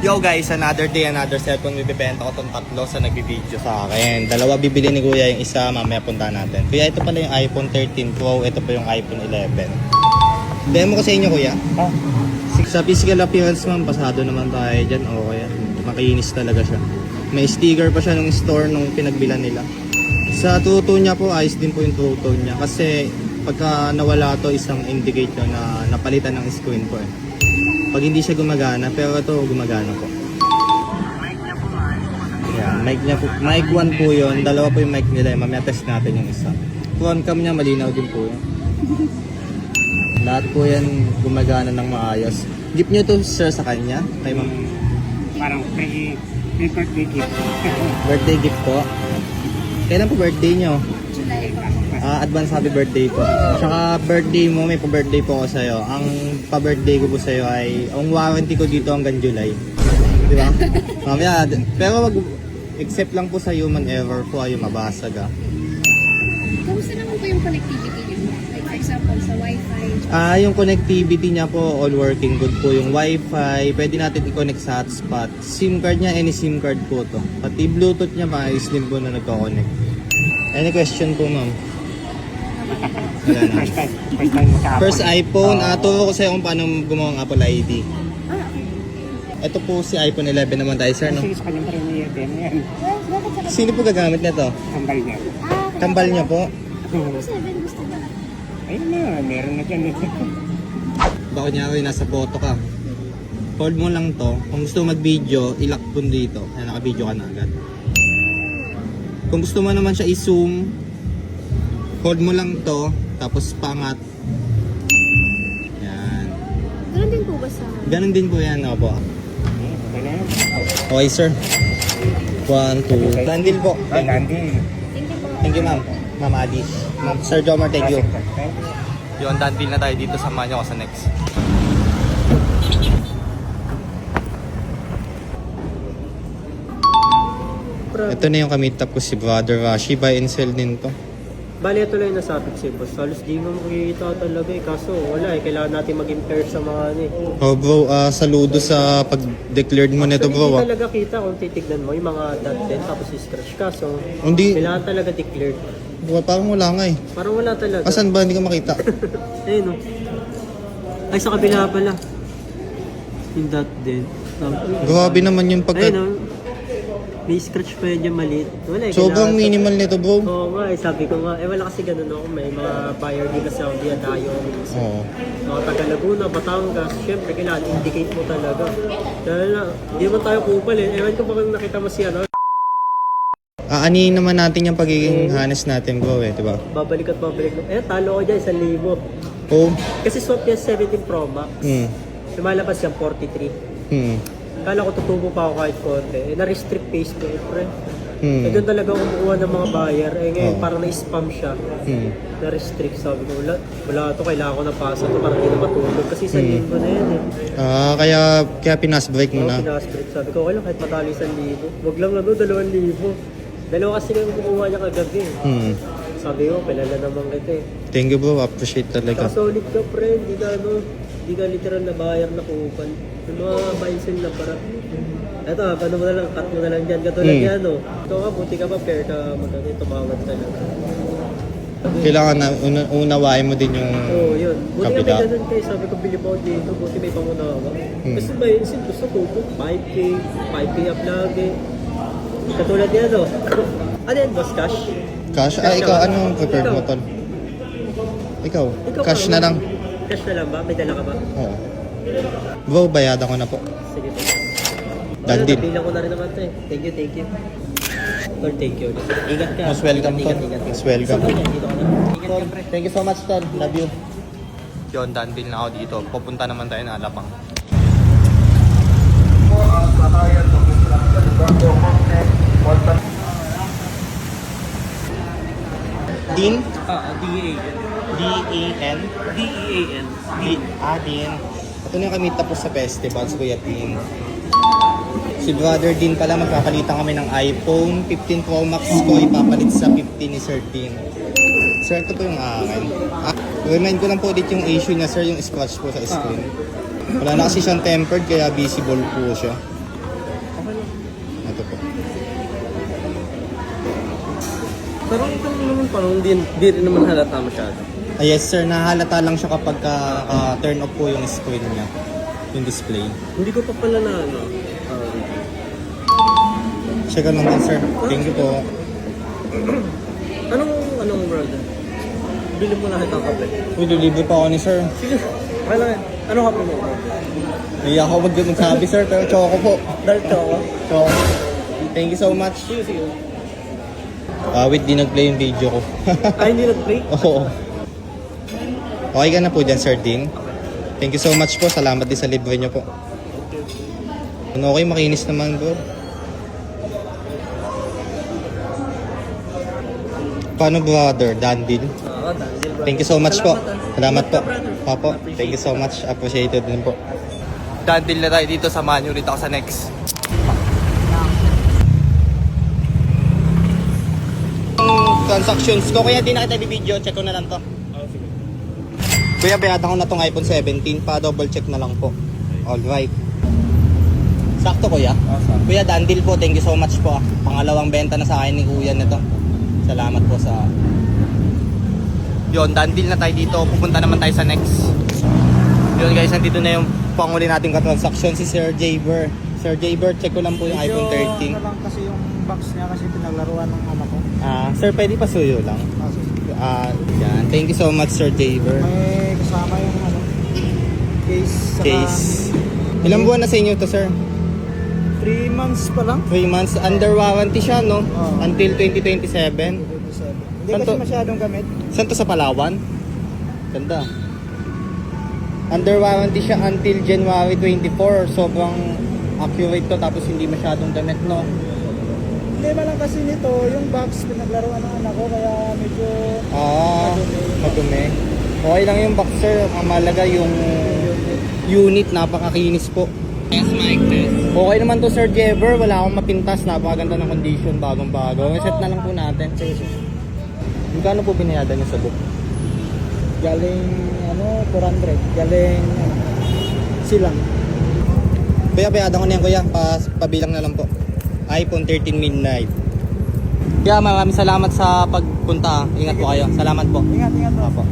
Yo guys, another day, another cellphone. Bibibenta ko tong tatlo sa nagbibideo sa akin. Dalawa bibili ni Kuya, yung isa mamaya punta natin. Kuya, ito pala yung iPhone 13 Pro, ito pa yung iPhone 11. Demo ko sa inyo Kuya. Sa physical appearance man, pasado naman tayo dyan. Okay, makinis talaga siya. May sticker pa siya nung store nung pinagbilan nila. Sa tuto niya po, ayos din po yung tuto niya. Kasi pagka nawala to, isang indicator na napalitan ng screen po eh. Pag hindi siya gumagana, pero ito gumagana po. Yeah, mic niya po. Mic 1 po yun. Dalawa po yung mic nila. Mamaya test natin yung isa. Front cam niya malinaw din po yun. Lahat po yan gumagana ng maayos. Gift niyo to sir sa kanya? Kay ma'am? Parang birthday gift. Birthday gift po. Kailan po birthday niyo? July po. Advance happy birthday po. Tsaka birthday mo, may pa-birthday po ako sa'yo. Ang pa-birthday ko po sa'yo ay, ang warranty ko dito hanggang July. Di ba? Mamaya, pero wag, except lang po sa human error po ay mabasag Kamusta naman po yung connectivity niyo? Like for example, sa Wi-Fi? Yung connectivity niya po, all working good po. Yung Wi-Fi, pwede natin i-connect sa hotspot. SIM card niya, any SIM card po to. Pati Bluetooth niya, maayos din po na nagko-connect. Any question po ma'am? Wala na. First iPhone, turo ko sa'yo kung paano gumawa ng Apple ID. Okay. Ito po si iPhone 11 naman tayo sir, no? Kasi sa kanyang premiere din yan. Bakit sa Sino po gagamit nito? Kambal niya. Kambal niya po. Ano 7 gusto ba? Ayun na, meron na dyan. Baka niya nasa photo ka. Hold mo lang to. Kung gusto mag-video, ilock po dito. Ayan, naka-video ka na agad. Kung gusto mo naman siya i-zoom, hold mo lang to, tapos pangat. Yan. Ganun din po ba sa... Ganun din po yan, opo. Okay na yan. Okay, sir. 1, 2. Dandil po. Ah, Nandi. Thank you po. Thank you, ma'am. Ma'am Adi. Ma'am, Sir Jomar, thank you. Thank you. Yun, dandil na tayo dito. Samahan nyo ako sa next. Ito na yung kamit-up ko si Brother Rashi. Buy and sell din to. Bali, ito lang yung nasabit si boss. Halos di mo makikita talaga eh. Kaso wala eh. Kailangan natin mag-impair sa mga ano eh. Oh bro, saludo sa pag-declared mo nito bro. Hindi talaga kita kung titignan mo yung mga dot din tapos scratch ka. So, Hindi, kailangan talaga declared. parang wala nga eh. Parang wala talaga. Asan ba? Hindi ko makita. Ayun o. Ay, sa kabila pala. Yung dot din. Grabe naman yung pagka... Ayun o. May scratch pa yun yung maliit. Wala eh. Sobrang kailangan- minimal nito bro. Oo nga eh. Sabi ko nga. Eh wala kasi ganun ako. May mga buyer din kasi ako diyan tayo. Oo. Mga taga Laguna, Batangas, syempre kailangan indicate mo talaga. Dahil na, hindi mo tayo kupal eh. Ewan ko ba kung nakita mo si ano, Aanihin naman natin yung pagiging honest natin bro eh, diba? babalik at babalik. Eh, talo ko dyan, 1,000. Oh. Kasi swap niya 17 Pro Max. Hmm. Lumalabas yung 43. Hmm. Kala ko tutubo pa ako kahit konti. Eh, na-restrict pace ko eh, pre. Hmm. Eh, doon talaga kumukuha ng mga buyer. Eh, ngayon Oo. parang na-spam siya. Hmm. Na-restrict. Sabi ko, wala to, kailangan ko na pasa to. Parang hindi na matulog. Kasi 1,000 na yan eh. Kaya pinas-break mo Oo, na. pinasprit. Sabi ko, okay lang kahit matalo 1,000. Huwag lang ano, 2,000. Dalawa kasi yung kukuha niya kagabi. Hmm. Sabi ko, kilala naman kita eh. Thank you bro, appreciate talaga. Saka solid ka pre, hindi ka ano, hindi ka literal na buyer na kukupan. Yung mga buy sell na para. Eto, ano mo na lang, cut mo na lang dyan. Katulad yan, no. Ito ka, buti ka pa, pair ka magkano, tumawad talaga. Kailangan na unawain mo din yung Oo, yun. Buti nga kabila. may ganun kayo, sabi ko, bili mo dito, buti may pangunawa. Kasi ba yun, gusto ko, 5K, 5K up lagi. Katulad yan, no. Ano yan, boss, cash? Cash? Cash Ikaw, ka ba? anong prepared mo Ikaw. tol? Ikaw? Ikaw Cash ba? na lang. Cash na lang ba? May dala ka ba? Oo. Bro, bayadan ko na po. Sige po. Done deal. Nabilang ko na rin naman ito eh. Thank you, thank you. Tol, thank you. Ingat ka. Most welcome, Ingat, Tol. ingat, ingat. Most welcome. Sige, dito ka na. Ingat ka, pre. Thank you so much, Tol. Love you. Yun, done deal na ako dito. Pupunta naman tayo na Alabang. Dean? D-A-N. D-A-N? D-E-A-N. Dean. Ito na kami tapos sa festival, si Kuya Dean. Si Brother Dean pala, magpapalitan kami ng iPhone 15 Pro Max ko, ipapalit sa 15 ni Sir Dean. Sir, ito po yung akin. Remind ko lang po ulit yung issue niya, sir, yung scratch po sa screen. Wala na kasi siyang tempered, kaya visible po siya. Ito po. Pero ito naman parang di rin naman halata masyado. Yes sir, nahalata lang siya kapag turn off po yung screen niya. Yung display. Hindi ko pa pala na ano. Check lang din sir. Thank you po. Anong brother? Bili mo na kitang kape. Uy, lilibre pa ako ni sir. Sige. Okay lang yan. Ano kape mo? Hindi ako magsabi sir, pero choco po. Dark choco? Choco. Thank you so much. Sige. Wait, di nag-play yung video ko. Hindi nag-play? Oo. Okay ka na po dyan, Sir Dean. Thank you so much po. Salamat din sa libre nyo po. Okay, makinis naman bro. Paano brother? Dandil? Oo, Dandil brother. Thank you so much po. Salamat po. brother. Opo. Thank you so much. Appreciated din po. Dandil na tayo dito. Samahan nyo ulit ako sa next. Transactions ko. Kaya di na kita video. Check ko na lang to. Kuya, bayatan ko na tong iPhone 17. Pa-double check na lang po. Alright. Sakto kuya. Kuya, Dandil po. Thank you so much po. Pangalawang benta na sa akin ni kuya nito. Salamat po sa... Yun, Dandil na tayo dito. Pupunta naman tayo sa next. Yun guys, nandito na yung panguli nating katransaksyon si Sir Jaber. Sir Jaber, check ko lang po yung iPhone 13. Ano lang kasi yung box niya kasi pinaglaruan ng anak ko. Sir, pwede pa suyo lang. Yan. Thank you so much, Sir Jaber. May kasama yung ano, case. Saka Case. Ilang buwan na sa inyo to, sir? 3 months pa lang. 3 months. Under warranty siya, no? Oo. Until 2027. 27. Hindi Saan kasi to? masyadong gamit. Saan to sa Palawan? Ganda. Under warranty siya until January 24. Sobrang accurate to tapos hindi masyadong damit, no? Problema lang kasi nito, yung box pinaglaruan ng anak ko kaya medyo Madumi. Okay lang yung boxer. Ang malaga yung unit. Napakakinis po. Yes, Mike. Okay naman to, Sir Jever. Wala akong mapintas. Napakaganda ng condition. Bagong-bago. Set na lang po natin. Magkano po binayadan niyo sa book? galing 400. Galing silang. Kuya, bayadan ko na yan, kuya. Pabilang na lang po. iPhone 13 midnight. Kaya maraming salamat sa pagpunta. Ingat po kayo. Salamat po. Ingat, ingat. Apo.